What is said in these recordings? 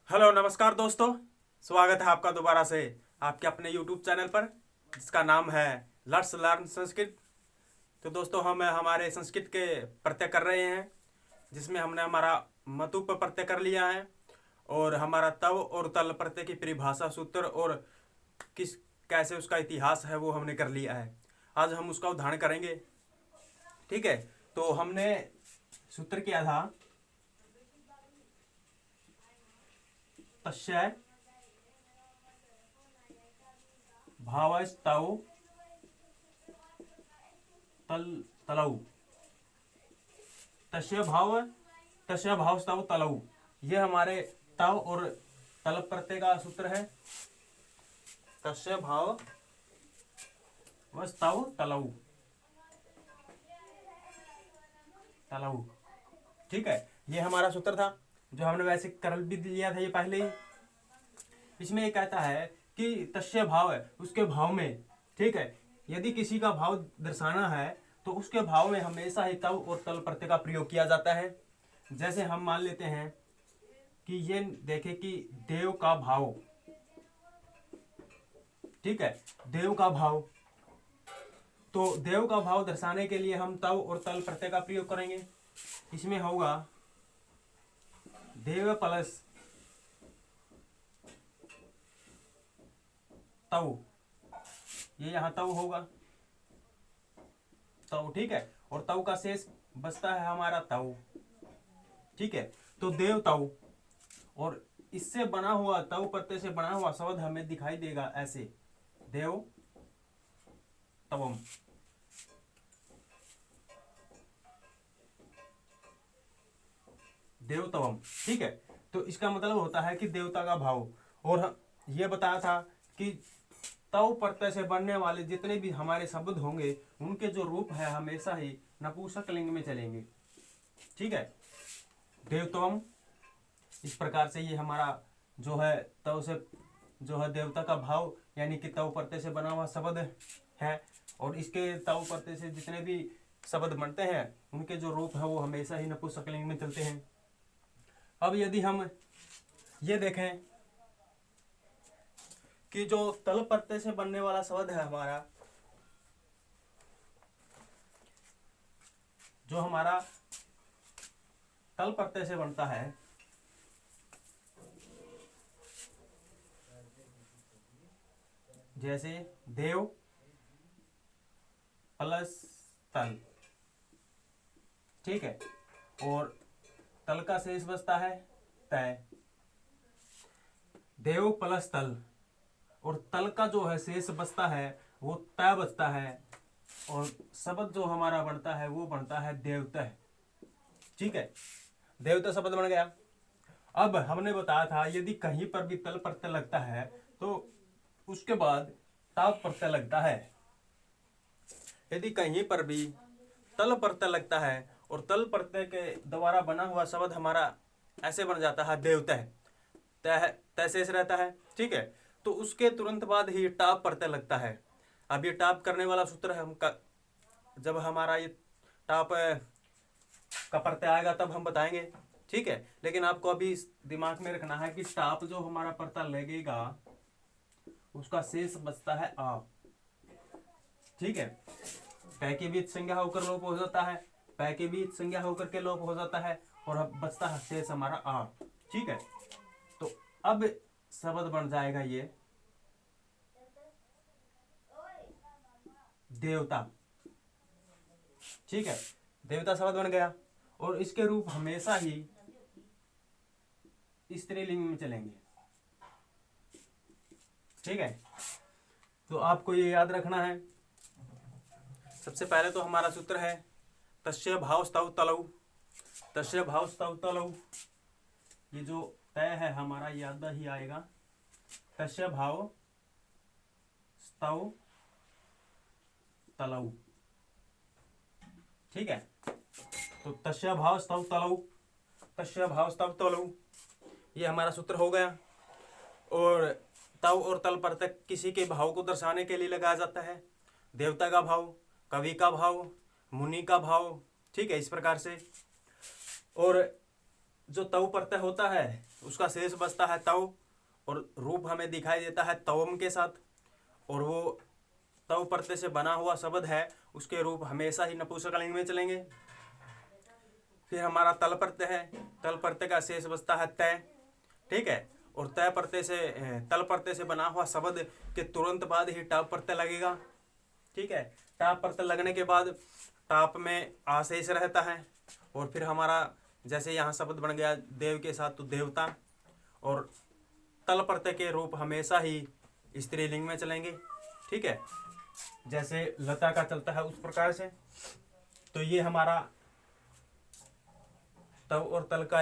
Hello नमस्कार दोस्तों, स्वागत है आपका दोबारा से आपके अपने YouTube चैनल पर जिसका नाम है लेट्स लर्न संस्कृत। तो दोस्तों हम हमारे संस्कृत के प्रत्यय कर रहे हैं, जिसमें हमने हमारा मतु पर प्रत्यय कर लिया है और हमारा तव और तल प्रत्यय की परिभाषा सूत्र और किस कैसे उसका इतिहास है वो हमने कर लिया है। आज हम उसका उदाहरण करेंगे। ठीक है, तो हमने सूत्र किया था तस्य भावस्तौ तलौ। तस्य भावस्तौ तलौ, ये हमारे तव और तल प्रत्यय का सूत्र है। तस्य भाव वस्तौ तलौ। ठीक है, ये हमारा सूत्र था जो हमने वैसे कर भी लिया था ये पहले ही। इसमें ये कहता है कि तस्य भाव है, उसके भाव में। ठीक है, यदि किसी का भाव दर्शाना है तो उसके भाव में हमेशा ही तव और तल प्रत्यय का प्रयोग किया जाता है। जैसे हम मान लेते हैं कि ये देखें कि देव का भाव। ठीक है, देव का भाव, तो देव का भाव दर्शाने के लिए हम तव और तल प्रत्यय का प्रयोग करेंगे। इसमें होगा देव प्लस तव, ये यहां तव होगा, तव। ठीक है, और तव का शेष बचता है हमारा तव। ठीक है, तो देव तव, और इससे बना हुआ तव प्रत्यय से बना हुआ शब्द हमें दिखाई देगा ऐसे, देव तवम। देवतवम। ठीक है, तो इसका मतलब होता है कि देवता का भाव। और ये बताया था कि तव प्रत्यय से बनने वाले जितने भी हमारे शब्द होंगे उनके जो रूप है हमेशा ही नपुंसक लिंग में चलेंगे। ठीक है, देवतवम, इस प्रकार से ये हमारा जो है तव से जो है देवता का भाव यानी कि तव प्रत्यय से बना हुआ शब्द है, और इसके तव प्रत्यय से जितने भी शब्द बनते हैं उनके जो रूप है वो हमेशा ही नपुंसक लिंग में चलते हैं। अब यदि हम ये देखें कि जो तल प्रत्यय से बनने वाला शब्द है हमारा, जो हमारा तल प्रत्यय से बनता है, जैसे देव प्लस तल। ठीक है, और तल का शेष बचता है तय। देव प्लस तल, और तल का जो है शेष बचता है वो तय बचता है, और शब्द जो हमारा बनता है वो बनता है देवतः। ठीक है, देवतः शब्द बन गया। अब हमने बताया था यदि कहीं पर भी तल प्रत्यय लगता है तो उसके बाद ताप प्रत्यय लगता है। यदि कहीं पर भी तल प्रत्यय लगता है और तल प्रत्यय के द्वारा बना हुआ शब्द हमारा ऐसे बन जाता है देवतः, तय शेष रहता है। ठीक है, तो उसके तुरंत बाद ही टाप प्रत्यय लगता है। अब ये टाप करने वाला सूत्र है जब हमारा ये टाप का प्रत्यय आएगा तब हम बताएंगे। ठीक है, लेकिन आपको अभी दिमाग में रखना है कि टाप जो हमारा प्रत्यय लगेगा उसका शेष बचता है आप। ठीक है, पै के बीच संज्ञा होकर लोप हो जाता है, पै के बीच संज्ञा होकर के लोप हो जाता है, और अब बचता है शेष हमारा आप। ठीक है, तो अब शब्द बन जाएगा ये देवता। ठीक है, देवता शब्द बन गया, और इसके रूप हमेशा ही स्त्रीलिंग में चलेंगे। ठीक है, तो आपको ये याद रखना है। सबसे पहले तो हमारा सूत्र है तस्य भावस्तौ तलौ। तस्य भावस्तौ तलौ, ये जो तय है हमारा याद ही आएगा, तस्य भाव स्तौ तलौ। ठीक है, तो तस्य भाव स्तव तलौ, तस्य भाव स्तव तलौ, ये हमारा सूत्र हो गया। और तव और तल प्रत्यय किसी के भाव को दर्शाने के लिए लगाया जाता है। देवता का भाव, कवि का भाव, मुनि का भाव। ठीक है, इस प्रकार से। और जो तव प्रत्यय होता है उसका शेष बचता है तव, और रूप हमें दिखाई देता है तवम के साथ, और वो तव प्रत्यय से बना हुआ शब्द है उसके रूप हमेशा ही नपुंसकलिंग में चलेंगे। फिर हमारा तल प्रत्यय है, तल प्रत्यय का शेष बचता है तय, ठीक है। और तय प्रत्यय से तल प्रत्यय से बना हुआ शब्द के तुरंत बाद ही टाप प्रत्यय लगेगा, ठीक है। टाप प्रत्यय लगने के बाद टाप में आशेष रहता है, और फिर हमारा जैसे यहाँ शब्द बन गया देव के साथ तो देवता, और तल प्रत्यय के रूप हमेशा ही स्त्रीलिंग में चलेंगे, ठीक है। जैसे लता का चलता है उस प्रकार से। तो ये हमारा तव और तल का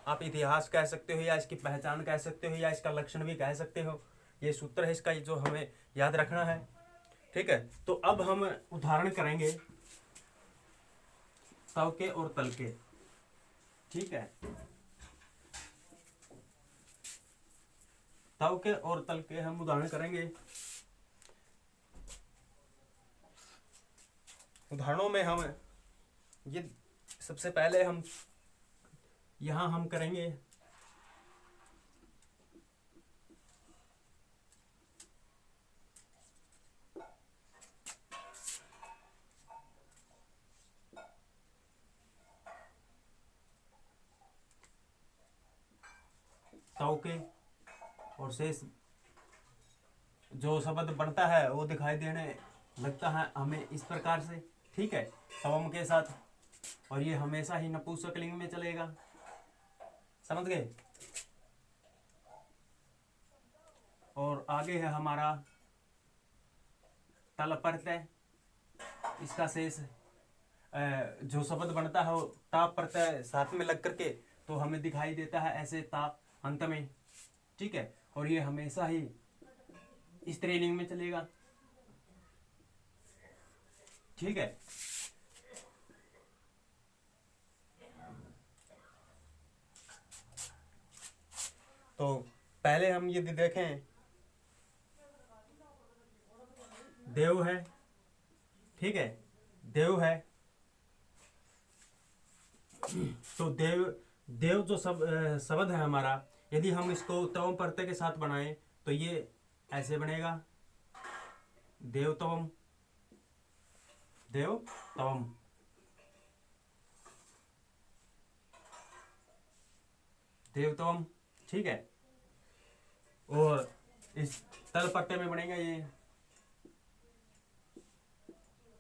आप इतिहास कह सकते हो, या इसकी पहचान कह सकते हो, या इसका लक्षण भी कह सकते हो। ये सूत्र है इसका जो हमें याद रखना है, ठीक है। तो अब हम उदाहरण करेंगे तव के और तल के, ठीक है। तव के और तल के हम उदाहरण करेंगे। उदाहरणों में हम ये सबसे पहले हम यहां हम करेंगे तव के, और शेष जो शब्द बनता है वो दिखाई देने लगता है हमें इस प्रकार से, ठीक है, तवम के साथ, और ये हमेशा ही नपुंसकलिंग में चलेगा, समझ गए। और आगे है हमारा तल प्रत्यय, इसका शेष जो शब्द बनता है वो ताप प्रत्यय साथ में लग करके तो हमें दिखाई देता है ऐसे ताप अंत में, ठीक है। और ये हमेशा ही स्त्रीलिंग में चलेगा, ठीक है। तो पहले हम यदि देखें देव है, ठीक है, देव है। तो देव देव जो शब्द है हमारा, यदि हम इसको तवम प्रत्यय के साथ बनाएं तो ये ऐसे बनेगा देव तवम, देव तवम, देव तवम, ठीक है। और इस तल प्रत्यय में बनेगा ये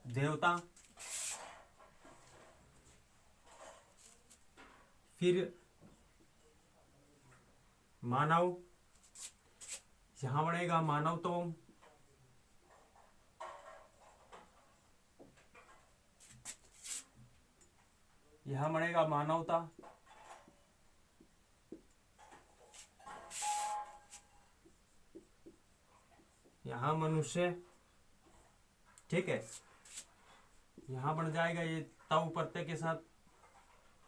देवता, फिर मानव, यहां बनेगा मानव तवम, यहां बनेगा मानवता, यहां मनुष्य, ठीक है। यहां बन जाएगा ये तव प्रत्यय के साथ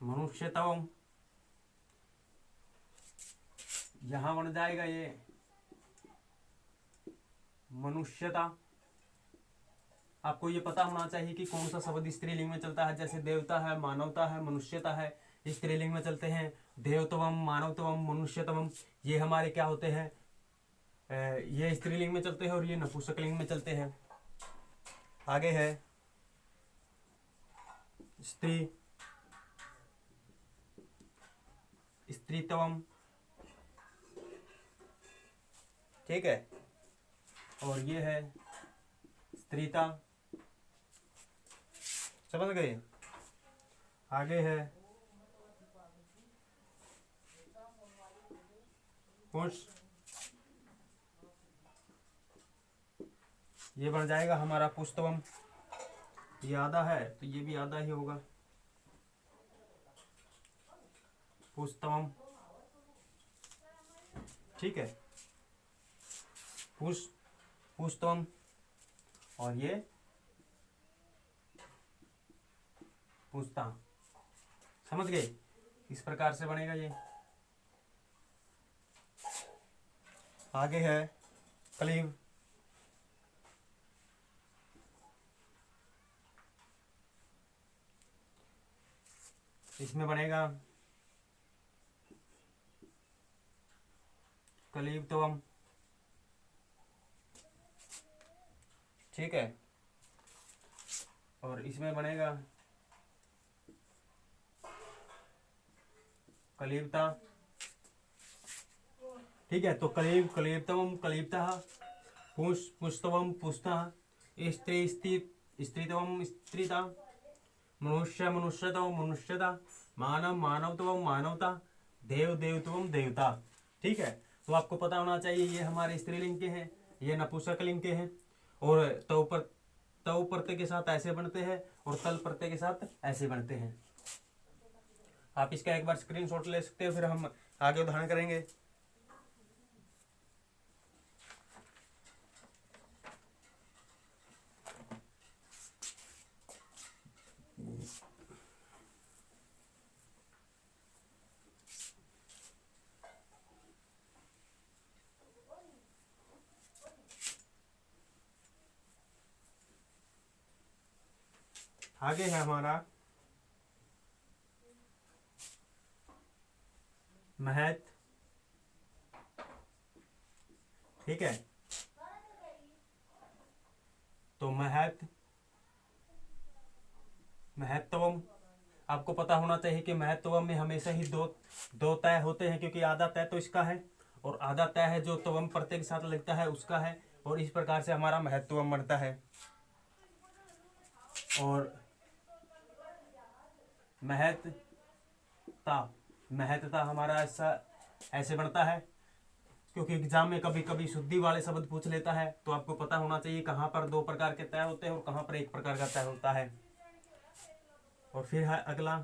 मनुष्य तवम, यहां बन जाएगा ये मनुष्यता। आपको ये पता होना चाहिए कि कौन सा शब्द स्त्रीलिंग में चलता है। जैसे देवता है, मानवता है, मनुष्यता है, स्त्रीलिंग में चलते हैं। देवतवम, मानवतवम, मनुष्यतवम, ये हमारे क्या होते हैं, ये स्त्रीलिंग में चलते हैं और ये नपुंसकलिंग में चलते हैं। आगे है स्त्री, स्त्रीत्वम, ठीक है। और ये है स्त्रीता, समझ गए। आगे है पुरुष, ये बन जाएगा हमारा पुस्तवम। ये आधा है तो ये भी आधा ही होगा, पुस्तवम, ठीक है, पुस्तवम। और ये पुस्ता, समझ गए। इस प्रकार से बनेगा ये। आगे है कलीब, इसमें बनेगा कलीबतवम, ठीक है। और इसमें बनेगा कलीबता, ठीक है। तो कलीबतवम कलीबता, पुष्तवम पुष्ता, स्त्रीतवम स्त्रीता, मनुष्यतवम मनुष्यता, मानवतवम मानवता, देवतवम देवता, ठीक है। तो आपको पता होना चाहिए ये हमारे स्त्रीलिंग के हैं, ये नपुंसकलिंग के हैं। और तव प्रत्यय के साथ ऐसे बनते हैं और तल प्रत्यय के साथ ऐसे बनते हैं। आप इसका एक बार स्क्रीनशॉट ले सकते हो, फिर हम आगे उदाहरण करेंगे। आगे है हमारा महत, ठीक है। तो महत्वम, आपको पता होना चाहिए कि महत्वम में हमेशा ही दो तय होते हैं, क्योंकि आधा तय तो इसका है और आधा तय है जो तवम प्रत्यय के साथ लगता है उसका है। और इस प्रकार से हमारा महत्वम बनता है। और महत्ता हमारा ऐसे बनता है, क्योंकि एग्जाम में कभी कभी शुद्धि वाले शब्द पूछ लेता है, तो आपको पता होना चाहिए कहाँ पर दो प्रकार के तय होते हैं और कहाँ पर एक प्रकार का तय होता है। और फिर है अगला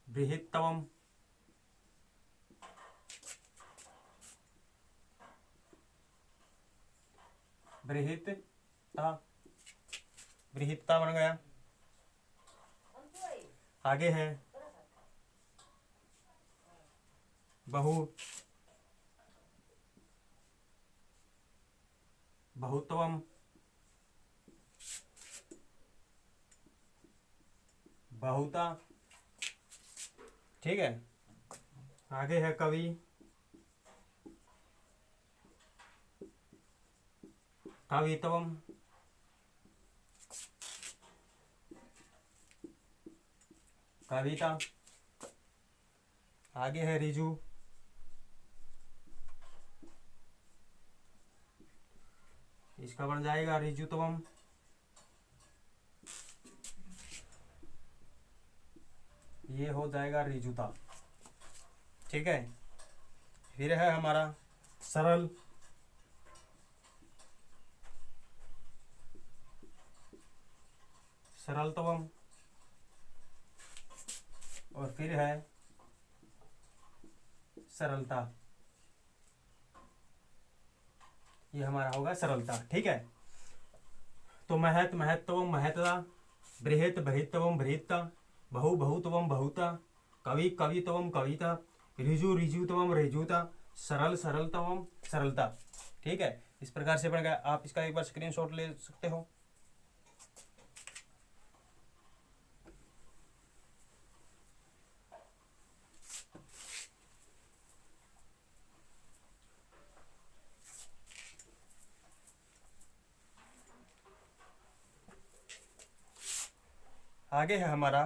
बृहत्तवम, बृहत्ता बन गया। आगे है बहुतवम, बहुता, ठीक है। आगे है कवितवम, कविता। आगे है रिजु, इसका बन जाएगा रिजुतवम। ये हो जाएगा रिजुता, ठीक है। फिर है हमारा सरल, सरलतवम। और फिर है सरलता, ये हमारा होगा सरलता, ठीक है। तो महत्तवम महत्ता, बृहत्तवम बृहत्ता, बहुतवम बहुता, कवितवम कविता, रिजुतवम रिजुता, सरलतवम सरलता, ठीक है। इस प्रकार से बन गया। आप इसका एक बार स्क्रीनशॉट ले सकते हो। आगे है हमारा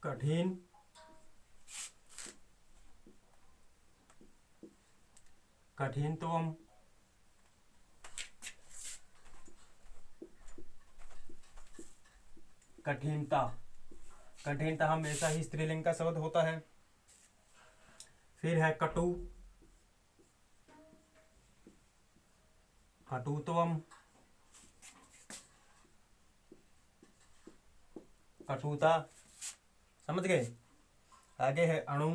कठिन, कठिनतवम, कठिनता। कठिनता हमेशा ही स्त्रीलिंग का शब्द होता है। फिर है कटु, कटुतवम, कटुता, समझ गए। आगे है अणु,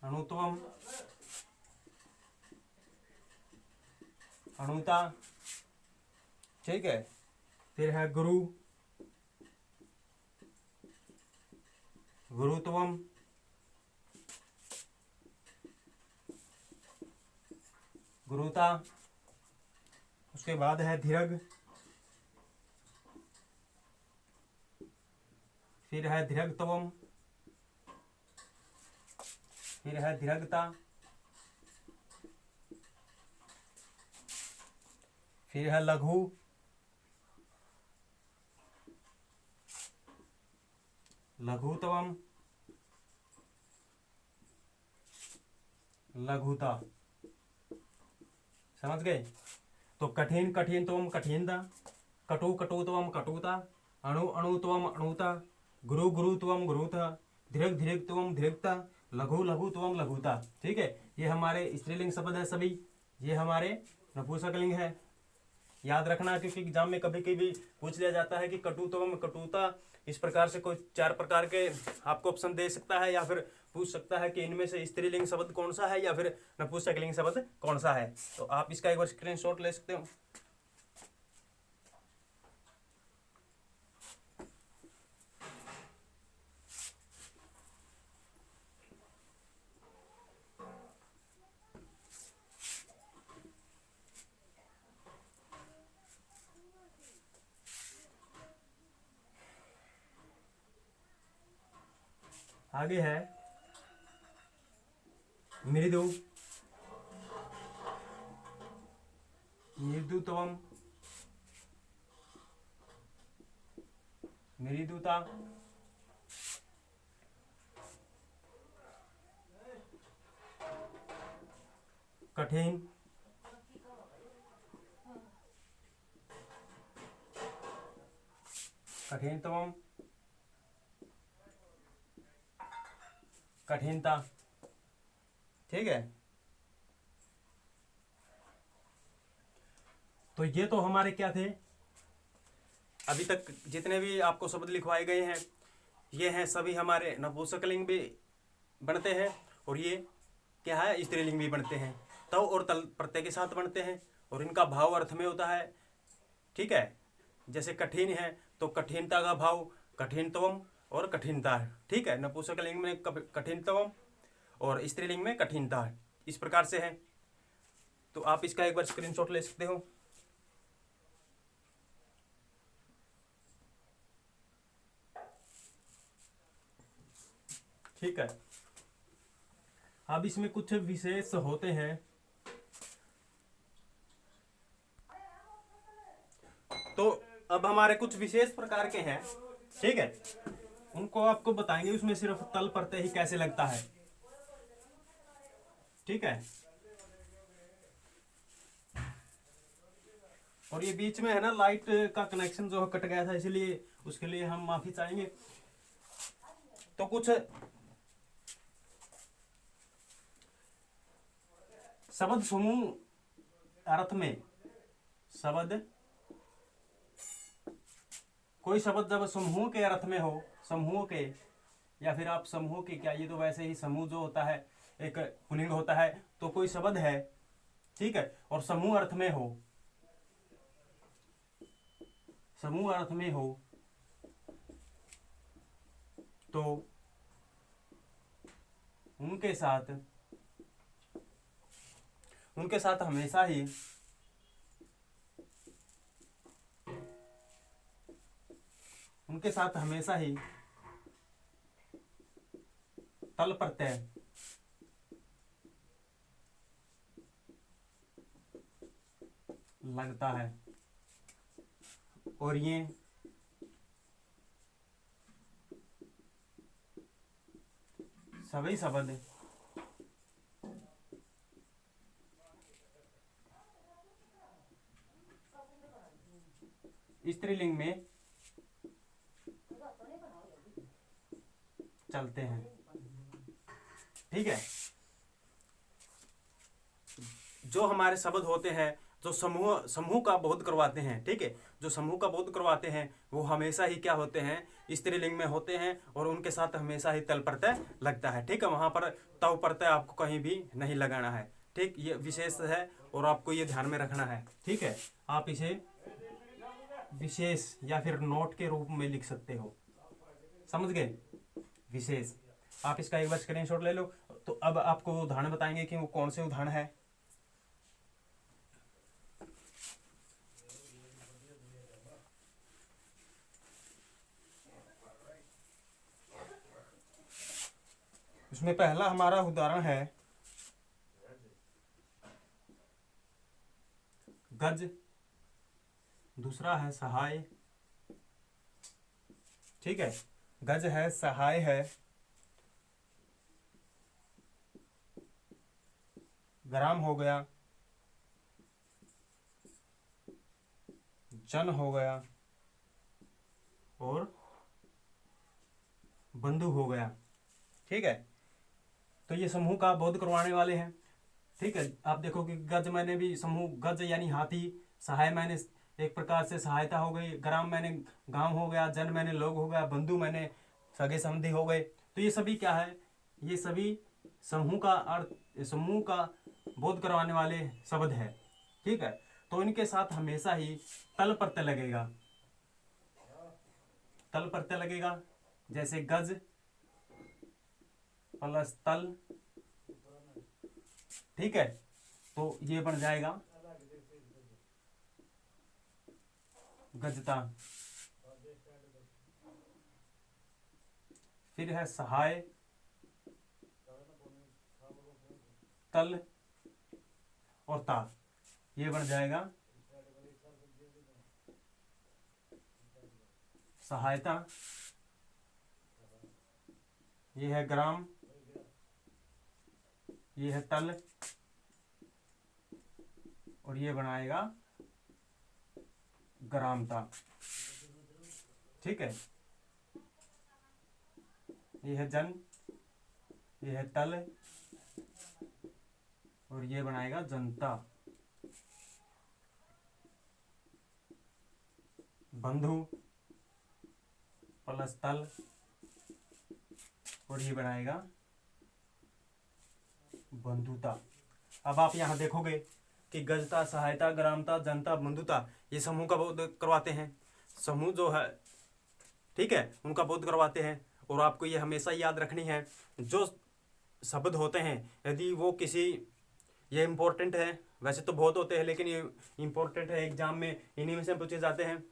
अणुत्वम, अणुता, ठीक है। फिर है गुरु, गुरुत्वम, गुरुता, उसके बाद है धीरज, फिर है धीरजत्वम, फिर है धीरजता, फिर है लघु, लघुत्वम, लघुता। समझ गए? तो कठिन कठिनत्वम कठिनता, कटु कटुत्वम कटुता, अणु अणुत्वम अणुता, गुरु गुरुत्वम गुरुता, धीरज धीरजत्वम धीरजता, लघु लघुत्वम लघुता। ठीक है, ये हमारे स्त्रीलिंग शब्द है सभी, ये हमारे नपुंसकलिंग है। याद रखना, क्योंकि एग्जाम में कभी कभी पूछ लिया जाता है कि कटुत्वम कटुता, इस प्रकार से कोई 4 प्रकार के आपको ऑप्शन दे सकता है, या फिर पूछ सकता है कि इनमें से स्त्रीलिंग शब्द कौन सा है या फिर नपुंसकलिंग शब्द कौन सा है। तो आप इसका एक बार स्क्रीनशॉट ले सकते हो। आगे है मृदु, मृदुत्वम, मृदुता, कठिन, कठिनतम, कठिनता। ठीक है, तो ये तो हमारे क्या थे, अभी तक जितने भी आपको शब्द लिखवाए गए हैं ये हैं सभी हमारे नपुंसकलिंग भी बनते हैं, और ये क्या है, स्त्रीलिंग भी बनते हैं। तव और तल प्रत्यय के साथ बनते हैं और इनका भाव अर्थ में होता है। ठीक है, जैसे कठिन है तो कठिनता का भाव कठिनतम और कठिनता है। ठीक है, नपुंसकलिंग में कठिनतम और स्त्रीलिंग में कठिनता है, इस प्रकार से है। तो आप इसका एक बार स्क्रीनशॉट ले सकते हो। ठीक है, अब इसमें कुछ विशेष होते हैं, तो अब हमारे कुछ विशेष प्रकार के हैं। ठीक है, उनको आपको बताएंगे, उसमें सिर्फ तल प्रत्यय ही कैसे लगता है। ठीक है, और ये बीच में है ना लाइट का कनेक्शन जो कट गया था, इसलिए उसके लिए हम माफी चाहेंगे। तो कुछ शब्द समूह अर्थ में, शब्द कोई शब्द जब समूह के अर्थ में हो, समूह के, या फिर आप समूह के क्या, ये तो वैसे ही समूह जो होता है एक पुल्लिंग होता है, तो कोई शब्द है, ठीक है, और समूह अर्थ में हो, समूह अर्थ में हो, तो उनके साथ हमेशा ही तल प्रत्यय लगता है, और ये सभी शब्द स्त्रीलिंग में चलते हैं। ठीक है, जो हमारे शब्द होते हैं जो समूह का बोध करवाते हैं, ठीक है, जो समूह का बोध करवाते हैं वो हमेशा ही क्या होते हैं, स्त्रीलिंग में होते हैं, और उनके साथ हमेशा ही तल प्रत्यय लगता है। ठीक है, वहां पर तव प्रत्यय आपको कहीं भी नहीं लगाना है। ठीक, ये विशेष है और आपको ये ध्यान में रखना है। ठीक है, आप इसे विशेष या फिर नोट के रूप में लिख सकते हो। समझ गए, विशेष। आप इसका एक बार स्क्रीनशॉट ले लो। तो अब आपको उदाहरण बताएंगे कि वो कौन से उदाहरण है। इसमें पहला हमारा उदाहरण है गज, दूसरा है सहाय। ठीक है, गज है, सहाय है, ग्राम हो गया, जन हो गया और बंधु हो गया। ठीक है, तो ये समूह का बोध करवाने वाले हैं। ठीक है, आप देखो कि गज मैंने भी समूह, गज यानी हाथी, सहाय मैंने एक प्रकार से सहायता हो गई, ग्राम मैंने गांव हो गया, जन मैंने लोग हो गया, बंधु मैंने सगे संबंधी हो गए। तो ये सभी क्या है, ये सभी समूह का अर्थ, समूह का बोध करवाने वाले शब्द है। ठीक है, तो इनके साथ हमेशा ही तल प्रत्यय लगेगा, तल प्रत्यय लगेगा। जैसे गज प्लस तल। ठीक है, तो ये बन जाएगा गजता। फिर है सहाय, तल और ता, ये बन जाएगा सहायता। ये है ग्राम, ये है तल और ये बनाएगा ग्रामता। ठीक है, ये है जन, ये है तल और ये बनाएगा जनता। बंधु प्लस तल और ये बनाएगा बंधुता। अब आप यहां देखोगे कि गजता, सहायता, ग्रामता, जनता, बंधुता, ये समूह का बोध करवाते हैं। समूह जो है, ठीक है, उनका बोध करवाते हैं। और आपको ये हमेशा याद रखनी है, जो शब्द होते हैं यदि वो किसी, ये इम्पोर्टेंट है, वैसे तो बहुत होते हैं लेकिन ये इम्पोर्टेंट है, एग्जाम में इन्हीं में से पूछे जाते हैं।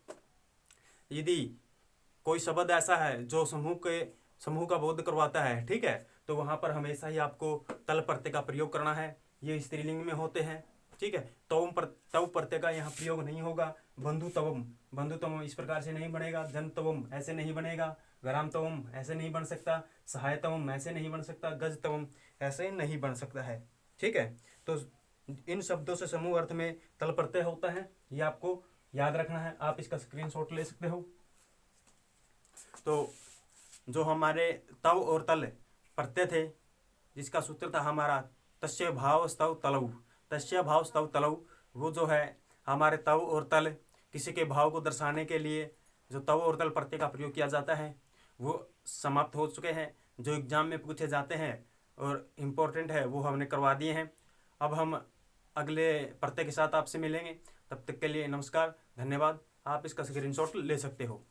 यदि कोई शब्द ऐसा है जो समूह का बोध करवाता है, ठीक है, तो वहां पर हमेशा ही आपको तल प्रत्यय का प्रयोग करना है। ये स्त्रीलिंग में होते हैं। ठीक है, तव प्रत्यय का यहाँ प्रयोग नहीं होगा। बंधु तवम इस प्रकार से नहीं बनेगा। जन तवम ऐसे नहीं बनेगा। ग्राम तवम ऐसे नहीं बन सकता। सहाय तवम ऐसे नहीं बन सकता। गज तवम ऐसे नहीं बन सकता है। ठीक है, तो इन शब्दों से समूह अर्थ में तल प्रत्यय होता है, ये आपको याद रखना है। आप इसका स्क्रीनशॉट ले सकते हो। तो जो हमारे तव और तल प्रत्यय थे, जिसका सूत्र था हमारा तस्य भाव स्तव तलौ, तस्य भाव स्तव तलौ, वो जो है हमारे तव और तल, किसी के भाव को दर्शाने के लिए जो तव और तल प्रत्यय का प्रयोग किया जाता है, वो समाप्त हो चुके हैं। जो एग्जाम में पूछे जाते हैं और इम्पोर्टेंट है वो हमने करवा दिए हैं। अब हम अगले प्रत्यय के साथ आपसे मिलेंगे। तब तक के लिए नमस्कार, धन्यवाद। आप इसका स्क्रीनशॉट ले सकते हो।